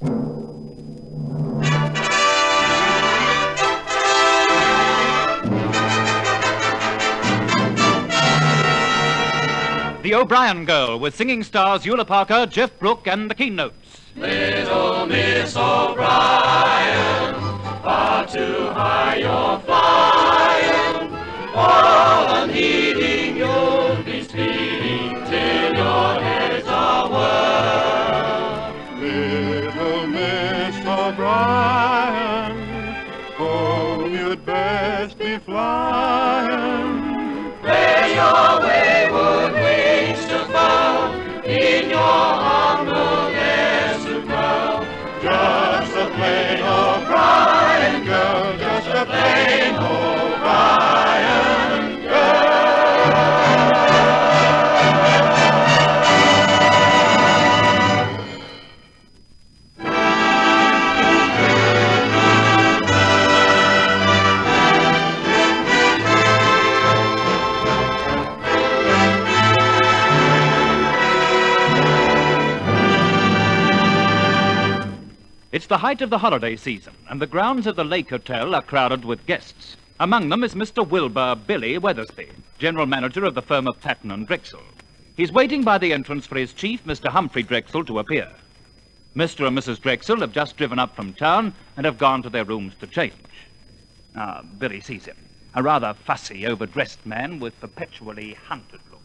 The O'Brien Girl, with singing stars Eula Parker, Geoff Brooke, and the Keanotes. Little Miss O'Brien, far too high you're flying, all unheeding you'll be speeding till your head's a whirl. Little Miss O'Brien, home you'd best be flying. Where your wayward wings to furl, in your humble nest to curl. Just a plain O'Brien girl, just a plain O'Brien girl. It's the height of the holiday season, and the grounds of the Lake Hotel are crowded with guests. Among them is Mr. Wilbur Billy Weathersby, general manager of the firm of Patton and Drexel. He's waiting by the entrance for his chief, Mr. Humphrey Drexel, to appear. Mr. and Mrs. Drexel have just driven up from town and have gone to their rooms to change. Billy sees him, a rather fussy, overdressed man with perpetually hunted look.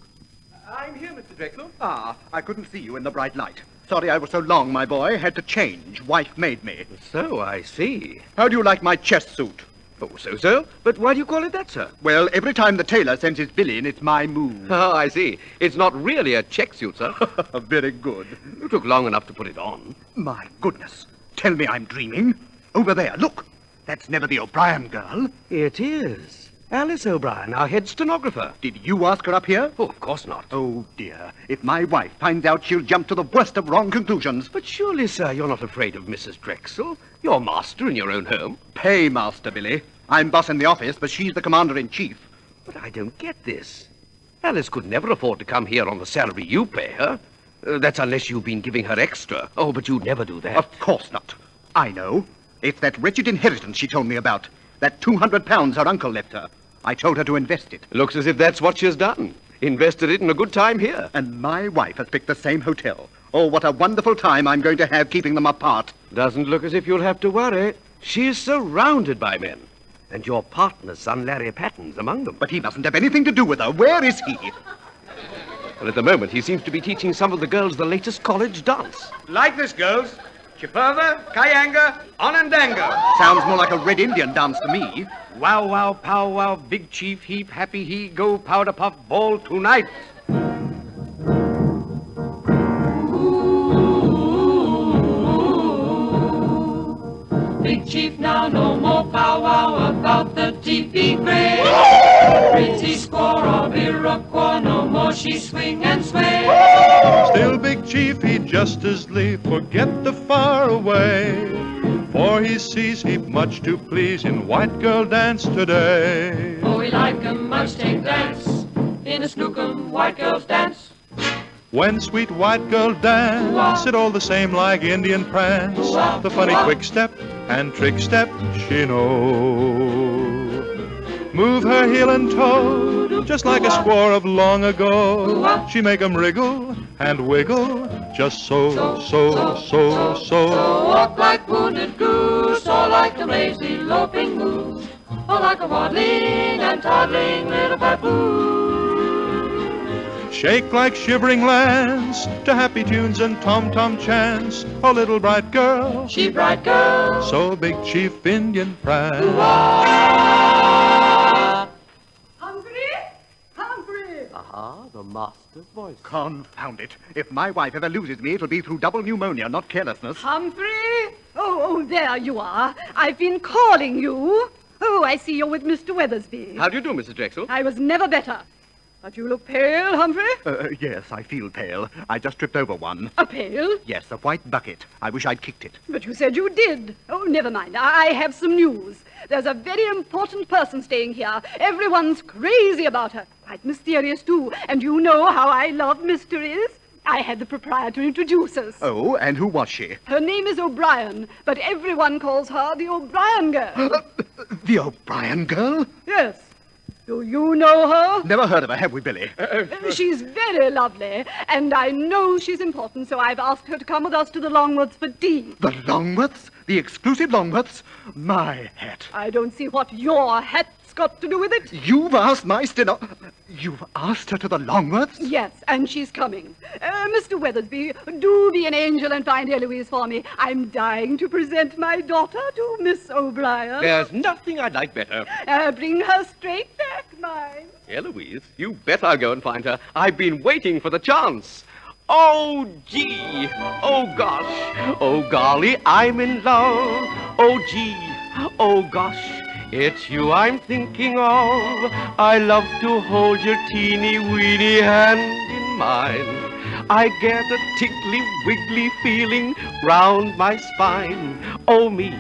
I'm here, Mr. Drexel. I couldn't see you in the bright light. Sorry I was so long, my boy. Had to change. Wife made me. So, I see. How do you like my chest suit? Oh, so? But why do you call it that, sir? Well, every time the tailor sends his bill in, it's my move. Oh, I see. It's not really a check suit, sir. Very good. You took long enough to put it on. My goodness. Tell me I'm dreaming. Over there, look. That's never the O'Brien girl. It is. Alice O'Brien, our head stenographer. Did you ask her up here? Oh, of course not. Oh, dear. If my wife finds out, she'll jump to the worst of wrong conclusions. But surely, sir, you're not afraid of Mrs. Drexel. You're master in your own home. Paymaster, Billy. I'm boss in the office, but she's the commander-in-chief. But I don't get this. Alice could never afford to come here on the salary you pay her. That's unless you've been giving her extra. Oh, but you'd never do that. Of course not. I know. It's that wretched inheritance she told me about. That £200 her uncle left her. I told her to invest it. Looks as if that's what she's done. Invested it in a good time here. And my wife has picked the same hotel. Oh, what a wonderful time I'm going to have keeping them apart. Doesn't look as if you'll have to worry. She's surrounded by men. And your partner's son, Larry Patton's among them. But he mustn't have anything to do with her. Where is he? Well, at the moment, he seems to be teaching some of the girls the latest college dance. Like this, girls. Chipurva, Kayanga, Onondaga. Sounds more like a Red Indian dance to me. Wow, wow, pow, wow, big chief, heap, happy, he, go, powder puff, ball tonight. Big chief, now no more powwow about the teepee gray. Pretty score of Iroquois, no more she swing and sway. Still, Big Chief, he'd just as lief forget the far away, for he sees he'd much to please in white girl dance today. Oh, we like 'em much take dance in a snookum white girls dance. When sweet white girl dance, it all the same like Indian prance. The funny quick step and trick step she know. Move her heel and toe, just like a squaw of long ago. She make 'em wriggle and wiggle, just so. Walk like wounded goose, or like a lazy loping moose, or like a waddling and toddling little baboon. Shake like shivering lambs to happy tunes and tom-tom chants. Oh, little bright girl, She bright girl, so Big Chief Indian prance. Humphrey! Aha, the master's voice. Confound it. If my wife ever loses me, it'll be through double pneumonia, not carelessness. Humphrey? Oh, there you are. I've been calling you. Oh, I see you're with Mr. Weathersby. How do you do, Mrs. Drexel? I was never better. But you look pale, Humphrey. Yes, I feel pale. I just tripped over one. A pail? Yes, a white bucket. I wish I'd kicked it. But you said you did. Oh, never mind. I have some news. There's a very important person staying here. Everyone's crazy about her. Quite mysterious, too. And you know how I love mysteries. I had the proprietor introduce us. Oh, and who was she? Her name is O'Brien, but everyone calls her the O'Brien girl. The O'Brien girl? Yes. Do you know her? Never heard of her, have we, Billy? She's very lovely, and I know she's important, so I've asked her to come with us to the Longworths for tea. The Longworths? The exclusive Longworths? My hat. I don't see what your hat's got to do with it. You've asked my You've asked her to the Longworths? Yes, and she's coming. Mr. Weathersby, do be an angel and find Eloise for me. I'm dying to present my daughter to Miss O'Brien. There's nothing I'd like better. Bring her straight back, mind. Eloise, you bet I'll go and find her. I've been waiting for the chance. Oh, gee. Oh, gosh. Oh, golly, I'm in love. Oh, gee. Oh, gosh. It's you I'm thinking of. I love to hold your teeny-weeny hand in mine. I get a tickly, wiggly feeling round my spine. Oh, me.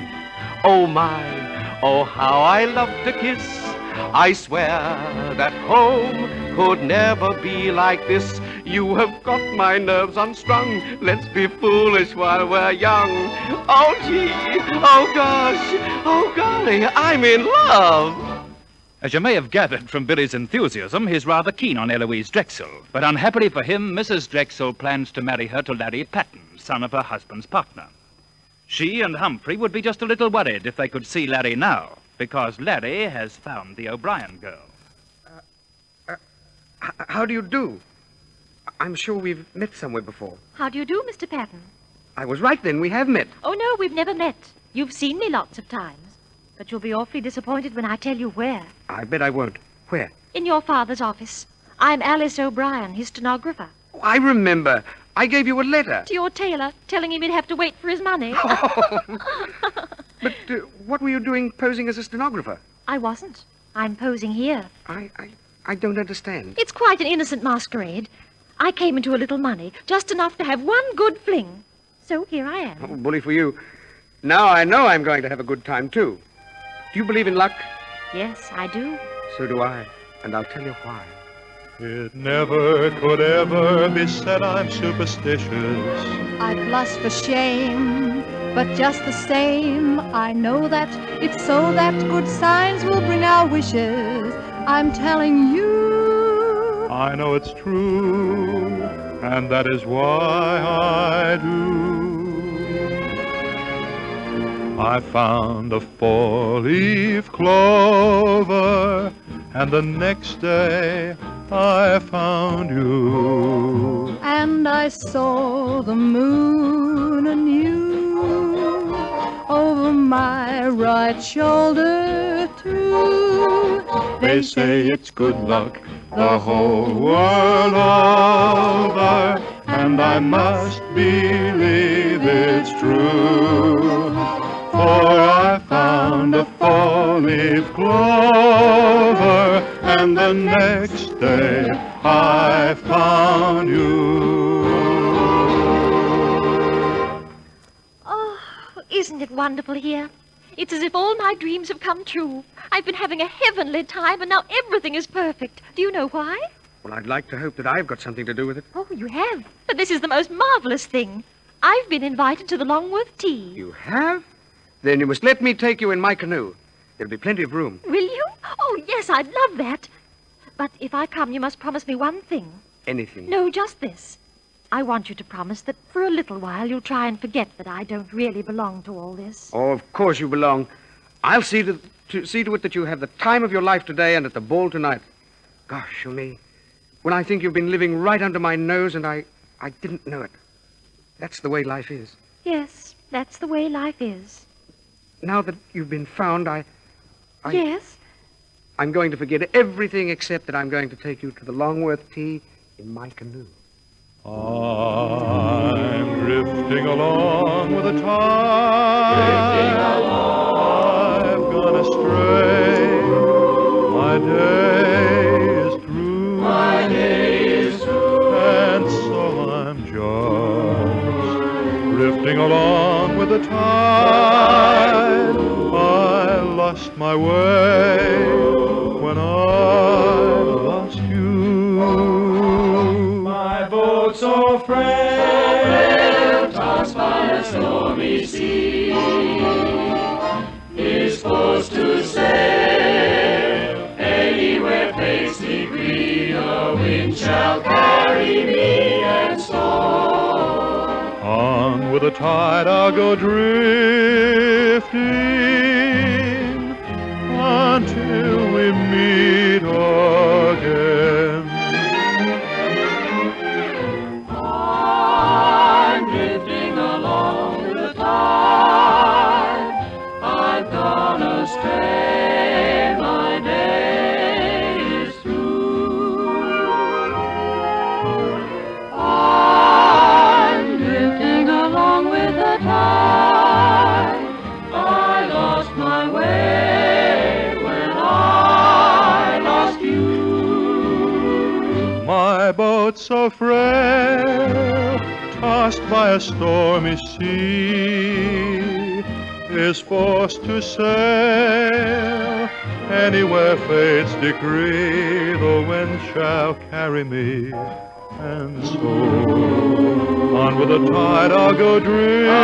Oh, my. Oh, how I love to kiss. I swear that home could never be like this. You have got my nerves unstrung. Let's be foolish while we're young. Oh, gee. Oh, gosh. Oh, golly, I'm in love. As you may have gathered from Billy's enthusiasm, he's rather keen on Eloise Drexel. But unhappily for him, Mrs. Drexel plans to marry her to Larry Patton, son of her husband's partner. She and Humphrey would be just a little worried if they could see Larry now, because Larry has found the O'Brien girl. How do you do? I'm sure we've met somewhere before. How do you do, Mr. Patton? I was right then, we have met. Oh, no, we've never met. You've seen me lots of times. But you'll be awfully disappointed when I tell you where. I bet I won't. Where? In your father's office. I'm Alice O'Brien, his stenographer. Oh, I remember. I gave you a letter. To your tailor, telling him he'd have to wait for his money. But what were you doing posing as a stenographer? I wasn't. I'm posing here. I don't understand. It's quite an innocent masquerade. I came into a little money, just enough to have one good fling. So here I am. Oh, bully for you. Now I know I'm going to have a good time, too. Do you believe in luck? Yes, I do. So do I, and I'll tell you why. It never could ever be said I'm superstitious. I blush for shame, but just the same, I know that it's so that good signs will bring our wishes. I'm telling you. I know it's true, and that is why I do. I found a four-leaf clover, and the next day I found you. And I saw the moon anew over my right shoulder, too. They say it's good luck the whole world over, and I must believe it's true. For I found a four-leaf clover, and the next day I found you. Oh, isn't it wonderful here? It's as if all my dreams have come true. I've been having a heavenly time, and now everything is perfect. Do you know why? Well, I'd like to hope that I've got something to do with it. Oh, you have. But this is the most marvelous thing. I've been invited to the Longworth tea. You have? Then you must let me take you in my canoe. There'll be plenty of room. Will you? Oh, yes, I'd love that. But if I come, you must promise me one thing. Anything? No, just this. I want you to promise that for a little while you'll try and forget that I don't really belong to all this. Oh, of course you belong. I'll see to it that you have the time of your life today and at the ball tonight. Gosh, me. When I think you've been living right under my nose and I didn't know it. That's the way life is. Yes, that's the way life is. Now that you've been found, Yes? I'm going to forget everything except that I'm going to take you to the Longworth tea in my canoe. I'm drifting along with the tide. Drifting along. I've gone astray. My day is through. My day is through. And so I'm just drifting along with the tide. I lost my way when I lost you. My boat's so frail. frail, tossed by a stormy sea, is forced to sail anywhere fates decree. The wind shall carry me and soar. On with the tide I'll go drifting until we meet again. I'm drifting along the tide. I've gone astray. My day is through. I'm drifting along with the tide. I lost my way when I lost you. My boat so frail, tossed by a stormy sea, is forced to sail anywhere fates decree. The wind shall carry me, and so on with the tide I'll go drifting,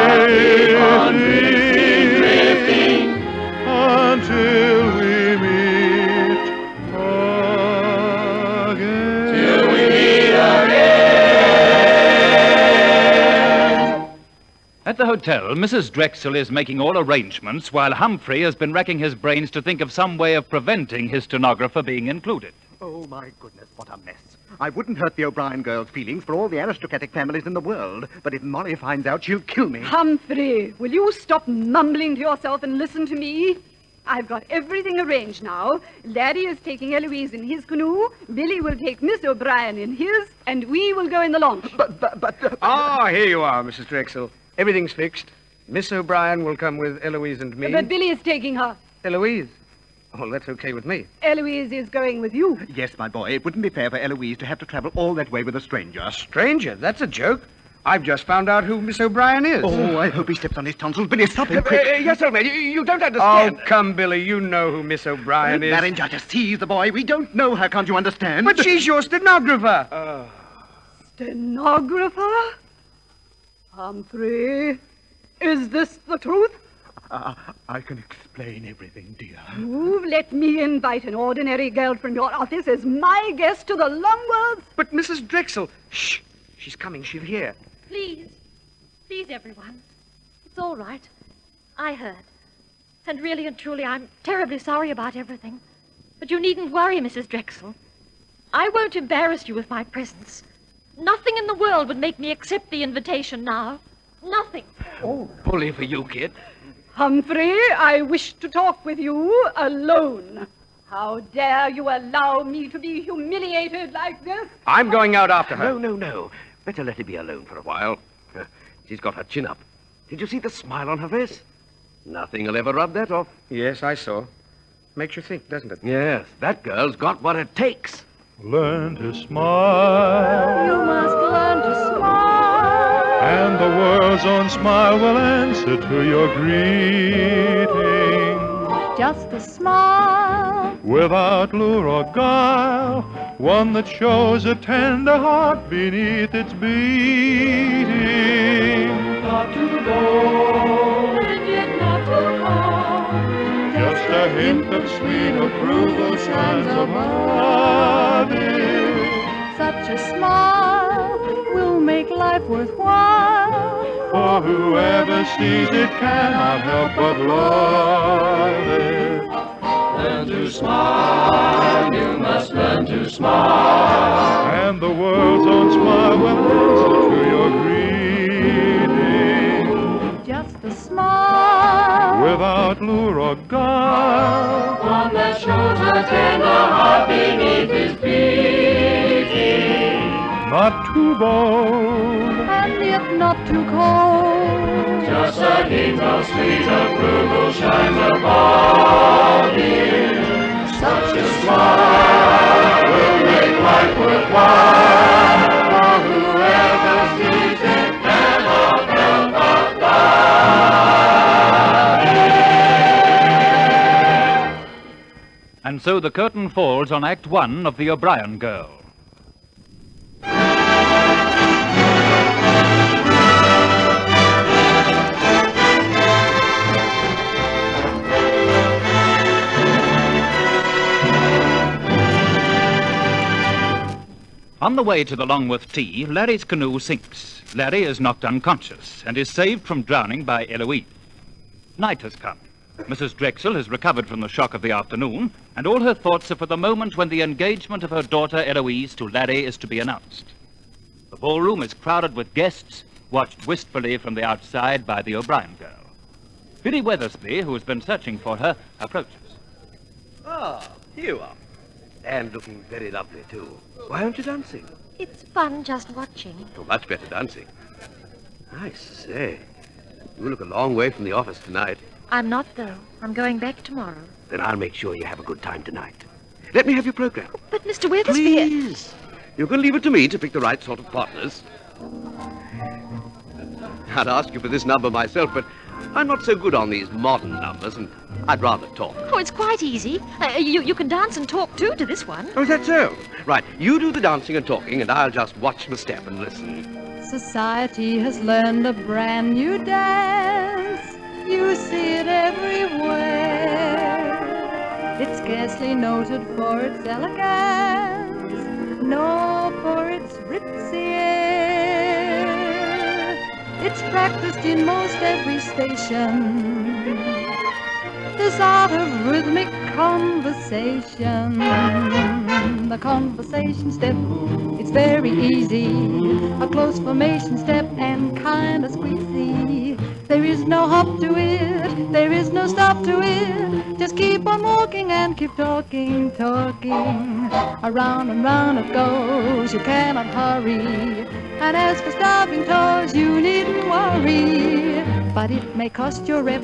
until we meet again. Till we meet again. At the hotel, Mrs. Drexel is making all arrangements while Humphrey has been racking his brains to think of some way of preventing his stenographer being included. Oh, my goodness, what a mess. I wouldn't hurt the O'Brien girls' feelings for all the aristocratic families in the world, but if Molly finds out, she'll kill me. Humphrey, will you stop mumbling to yourself and listen to me? I've got everything arranged now. Laddie is taking Eloise in his canoe, Billy will take Miss O'Brien in his, and we will go in the launch. Ah, here you are, Mrs. Drexel. Everything's fixed. Miss O'Brien will come with Eloise and me. But Billy is taking her. Eloise? Oh, that's okay with me. Eloise is going with you. Yes, my boy, it wouldn't be fair for Eloise to have to travel all that way with a stranger. A stranger? That's a joke. I've just found out who Miss O'Brien is. Oh, I hope he steps on his tonsils. Billy, stop him quick. Yes, old man, you don't understand. Oh, come, Billy, you know who Miss O'Brien is. Laryngitis, just tease the boy. We don't know her, can't you understand? But she's your stenographer. Stenographer? Humphrey, is this the truth? I can explain everything, dear. You've let me invite an ordinary girl from your office as my guest to the Longworths? But Mrs. Drexel, shh, she's coming, she'll hear. Please, please, everyone. It's all right. I heard. And really and truly, I'm terribly sorry about everything. But you needn't worry, Mrs. Drexel. I won't embarrass you with my presence. Nothing in the world would make me accept the invitation now. Nothing. Oh, bully for you, kid. Humphrey, I wish to talk with you alone. How dare you allow me to be humiliated like this? I'm going out after her. No. Better let her be alone for a while. She's got her chin up. Did you see the smile on her face? Nothing will ever rub that off. Yes, I saw. Makes you think, doesn't it? Yes, that girl's got what it takes. Learn to smile, You must learn to smile. and the world's own smile will answer to your greeting. Just a smile. Without lure or guile, one that shows a tender heart beneath its beating. Not too bold, and yet not too cold. Just a hint of sweet approval shines above it. Such a smile will make life worthwhile. For whoever sees it cannot help but love it. Learn to smile, you must learn to smile. And the world's own smile will answer to your greeting. Just a smile. Without lure or guile, One that shows a tender heart beneath his beating. not too bold, And yet not too cold. Just a hint of sweet approval shines above him. Such a smile will make life worthwhile. For whoever sees it cannot help but love it. And so the curtain falls on Act 1 of The O'Brien Girl. On the way to the Longworth tea, Larry's canoe sinks. Larry is knocked unconscious and is saved from drowning by Eloise. Night has come. Mrs. Drexel has recovered from the shock of the afternoon, and all her thoughts are for the moment when the engagement of her daughter Eloise to Larry is to be announced. The ballroom is crowded with guests, watched wistfully from the outside by the O'Brien girl. Billy Weathersby, who has been searching for her, approaches. Ah, here you are. And looking very lovely, too. Why aren't you dancing? It's fun just watching. Oh, much better dancing. I say, you look a long way from the office tonight. I'm not, though. I'm going back tomorrow. Then I'll make sure you have a good time tonight. Let me have your program. But, Mr. Weathersby... Please. You can leave it to me to pick the right sort of partners. I'd ask you for this number myself, but I'm not so good on these modern numbers, and I'd rather talk. Oh, it's quite easy. You can dance and talk, too, to this one. Oh, is that so? Right, you do the dancing and talking, and I'll just watch the step and listen. Society has learned a brand new dance. You see it everywhere. It's scarcely noted for its elegance, nor for its ritzy air. It's practiced in most every station, this art of rhythmic conversation. The conversation step, it's very easy, a close formation step and kind of squeezy. There is no hop to it, there is no stop to it, just keep on walking and keep talking, talking. Around and round it goes, you cannot hurry, and as for stopping toes, you needn't worry, but it may cost your rep,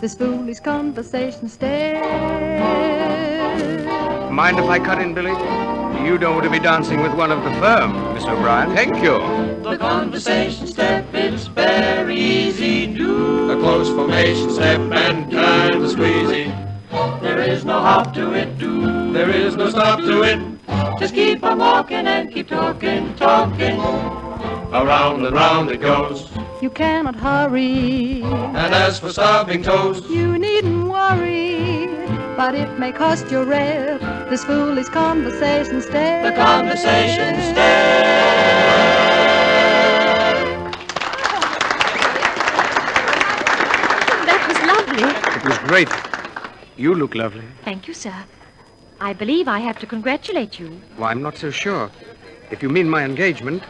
this foolish conversation step. Mind if I cut in, Billy? You don't want to be dancing with one of the firm, Miss O'Brien. Thank you. The conversation step, it's very easy. Do a close formation step and kind of squeezy. There is no hop to it, do. There is no stop to it. Just keep on walking and keep talking, talking. Around and round it goes. You cannot hurry, And as for stopping toes, you needn't worry, but it may cost your rep, this foolish conversation step. the conversation step. That was lovely. It was great. You look lovely. Thank you, sir. I believe I have to congratulate you. Well, I'm not so sure. If you mean my engagement...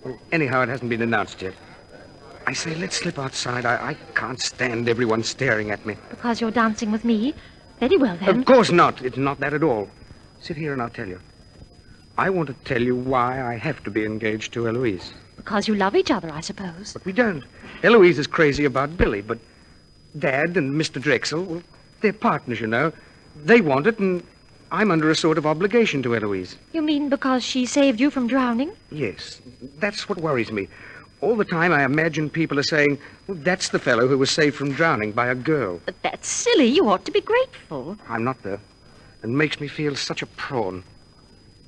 Well, anyhow, it hasn't been announced yet. I say, let's slip outside. I can't stand everyone staring at me. Because you're dancing with me? Very well, then. Of course not. It's not that at all. Sit here and I'll tell you. I want to tell you why I have to be engaged to Eloise. Because you love each other, I suppose. But we don't. Eloise is crazy about Billy, but Dad and Mr. Drexel, well, they're partners, you know. They want it, and I'm under a sort of obligation to Eloise. You mean because she saved you from drowning? Yes, that's what worries me. All the time I imagine people are saying, well, that's the fellow who was saved from drowning by a girl. But that's silly. You ought to be grateful. I'm not, though. It makes me feel such a prawn.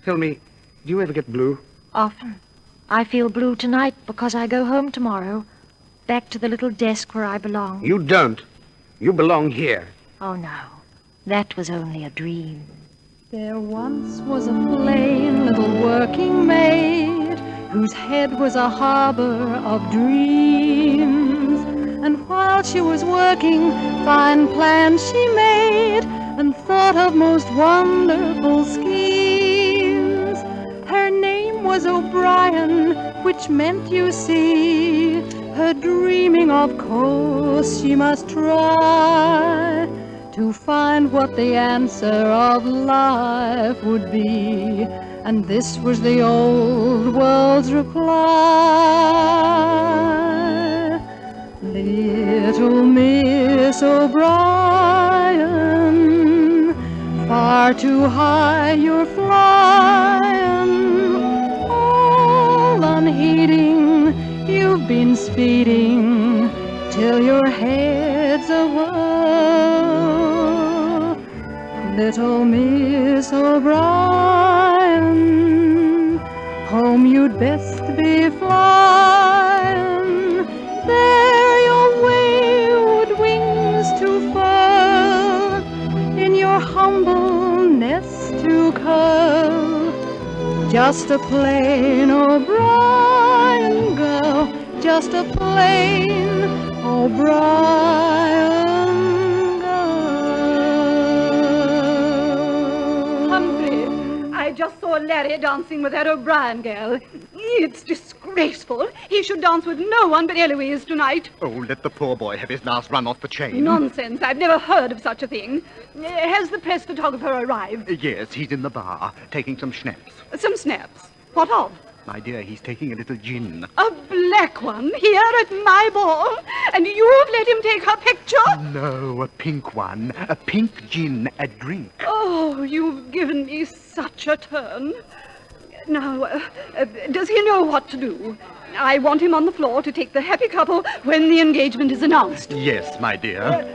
Tell me, do you ever get blue? Often. I feel blue tonight because I go home tomorrow. Back to the little desk where I belong. You don't. You belong here. Oh, no. That was only a dream. There once was a plain little working maid whose head was a harbor of dreams. And while she was working, fine plans she made and thought of most wonderful schemes. Her name was O'Brien, which meant, you see, her dreaming, of course, she must try to find what the answer of life would be. And this was the old world's reply. Little Miss O'Brien, far too high you're flying, all unheeding you've been speeding till your head's a whirl. Little Miss O'Brien, home you'd best be flying. There your wayward wings to furl, in your humble nest to curl, just a plain O'Brien girl, just a plain O'Brien girl. Humphrey, I just saw Larry dancing with that O'Brien girl. It's disgraceful. He should dance with no one but Eloise tonight. Oh, let the poor boy have his last run off the chain. Nonsense. I've never heard of such a thing. Has the press photographer arrived? Yes, he's in the bar, taking some schnapps. Some snaps. What of? My dear, he's taking a little gin. A black one here at my ball? And you've let him take her picture? No, a pink one. A pink gin, a drink. Oh, you've given me such a turn. Now, does he know what to do? I want him on the floor to take the happy couple when the engagement is announced. Yes, my dear.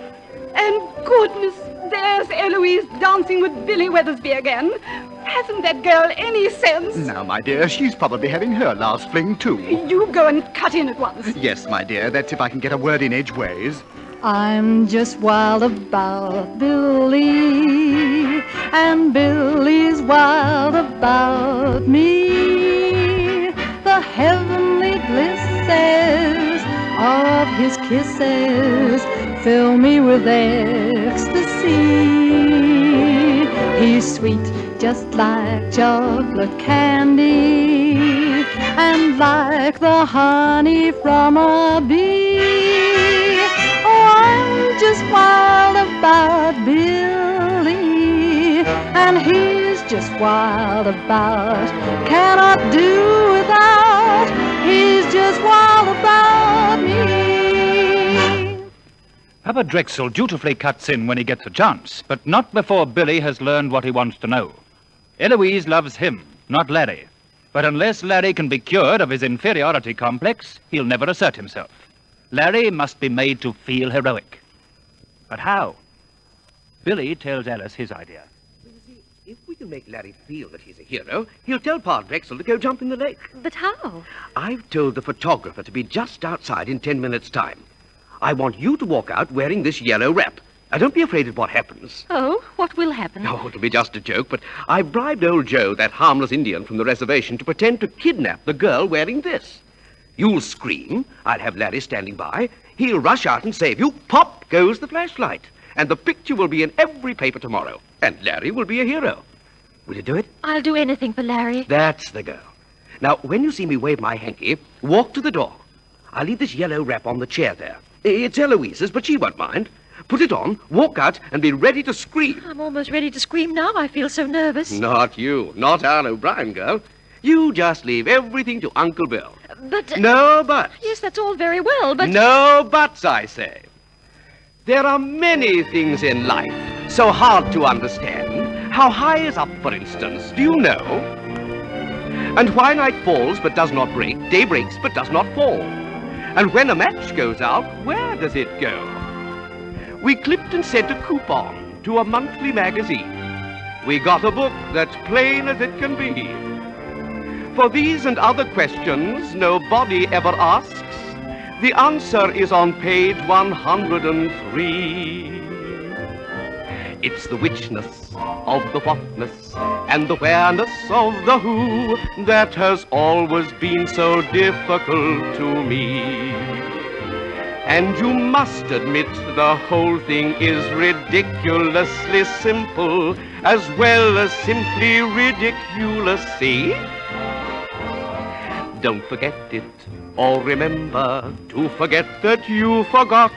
And goodness, there's Eloise dancing with Billy Weathersby again. Hasn't that girl any sense? Now, my dear, she's probably having her last fling, too. You go and cut in at once. Yes, my dear, that's if I can get a word in edgeways. I'm just wild about Billy, and Billy's wild about me. The heavenly blisses of his kisses fill me with ecstasy. He's sweet, just like chocolate candy, and like the honey from a bee. Oh, I'm just wild about Billy, and he's just wild about, cannot do without, he's just wild about me. Papa Drexel dutifully cuts in when he gets a chance, but not before Billy has learned what he wants to know. Eloise loves him, not Larry. But unless Larry can be cured of his inferiority complex, he'll never assert himself. Larry must be made to feel heroic. But how? Billy tells Alice his idea. Well, you see, if we can make Larry feel that he's a hero, he'll tell Pa Drexel to go jump in the lake. But how? I've told the photographer to be just outside in 10 minutes' time. I want you to walk out wearing this yellow wrap. Now, don't be afraid of what happens. Oh, what will happen? Oh, it'll be just a joke, but I bribed old Joe, that harmless Indian from the reservation, to pretend to kidnap the girl wearing this. You'll scream. I'll have Larry standing by. He'll rush out and save you. Pop goes the flashlight. And the picture will be in every paper tomorrow. And Larry will be a hero. Will you do it? I'll do anything for Larry. That's the girl. Now, when you see me wave my hanky, walk to the door. I'll leave this yellow wrap on the chair there. It's Eloise's, but she won't mind. Put it on, walk out, and be ready to scream. I'm almost ready to scream now. I feel so nervous. Not you. Not our O'Brien girl. You just leave everything to Uncle Bill. But... No buts. Yes, that's all very well, but... No buts, I say. There are many things in life so hard to understand. How high is up, for instance, do you know? And why night falls but does not break, day breaks but does not fall. And when a match goes out, where does it go? We clipped and sent a coupon to a monthly magazine. We got a book that's plain as it can be. For these and other questions nobody ever asks, the answer is on page 103. It's the whichness of the whatness and the whereness of the who that has always been so difficult to me. And you must admit the whole thing is ridiculously simple, as well as simply ridiculous, see? Don't forget it, or remember to forget that you forgot.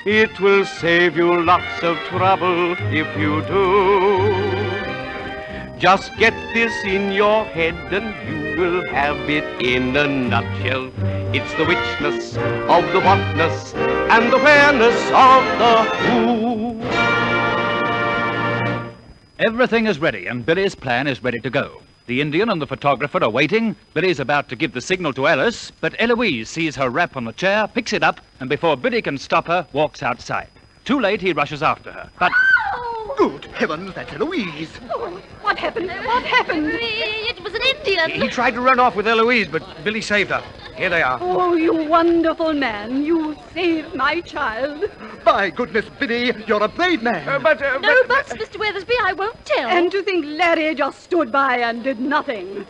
It will save you lots of trouble if you do. Just get this in your head and you will have it in a nutshell. It's the whichness of the whatness and the whereness of the who. Everything is ready, and Billy's plan is ready to go. The Indian and the photographer are waiting. Billy's about to give the signal to Alice, but Eloise sees her wrap on the chair, picks it up, and before Billy can stop her, walks outside. Too late, he rushes after her, but... Good heavens, that's Eloise. Oh, what happened? What happened? It was an Indian. He tried to run off with Eloise, but Billy saved her. Here they are. Oh, you wonderful man. You saved my child. My goodness, Billy, you're a brave man. No buts, Mr. Weathersby, I won't tell. And to think Larry just stood by and did nothing.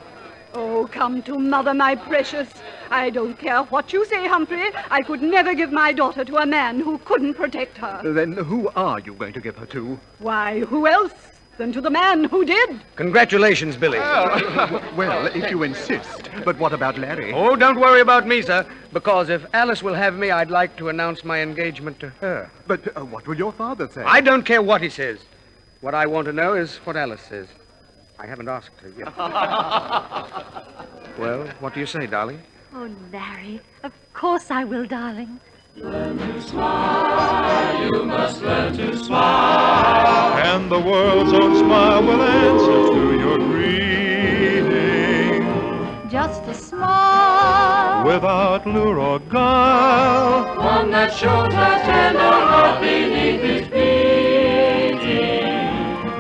Oh, come to mother, my precious. I don't care what you say, Humphrey. I could never give my daughter to a man who couldn't protect her. Then who are you going to give her to? Why, who else than to the man who did? Congratulations, Billy. Well, if you insist. But what about Larry? Oh, don't worry about me, sir. Because if Alice will have me, I'd like to announce my engagement to her. But what will your father say? I don't care what he says. What I want to know is what Alice says. I haven't asked her yet. Well, what do you say, darling? Oh, Larry, of course I will, darling. Learn to smile, you must learn to smile. And the world's own smile will answer to your greeting. Just a smile. Without lure or guile. One that shows a tender heart beneath its beating.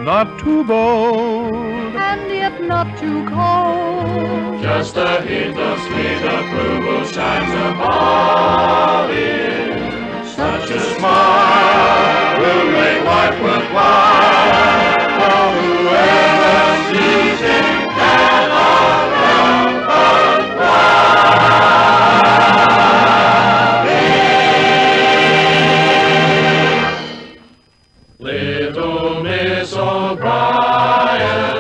Not too bold. And yet not too cold. Just a hint of sweet approval shines upon it. Such a smile will make life worthwhile. For whoever sees it cannot help but cry. Little Miss O'Brien,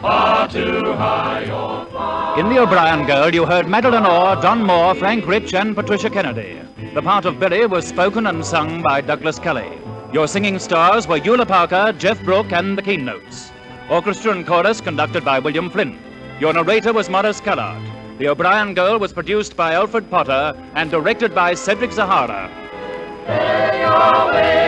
far too high your fly. In The O'Brien Girl, you heard Madeline Orr, Don Moore, Frank Rich, and Patricia Kennedy. The part of Billy was spoken and sung by Douglas Kelly. Your singing stars were Eula Parker, Geoff Brooke, and the Keanotes. Orchestra and chorus conducted by William Flynn. Your narrator was Maurice Callard. The O'Brien Girl was produced by Alf Potter and directed by Cedric Zahara. Stay away.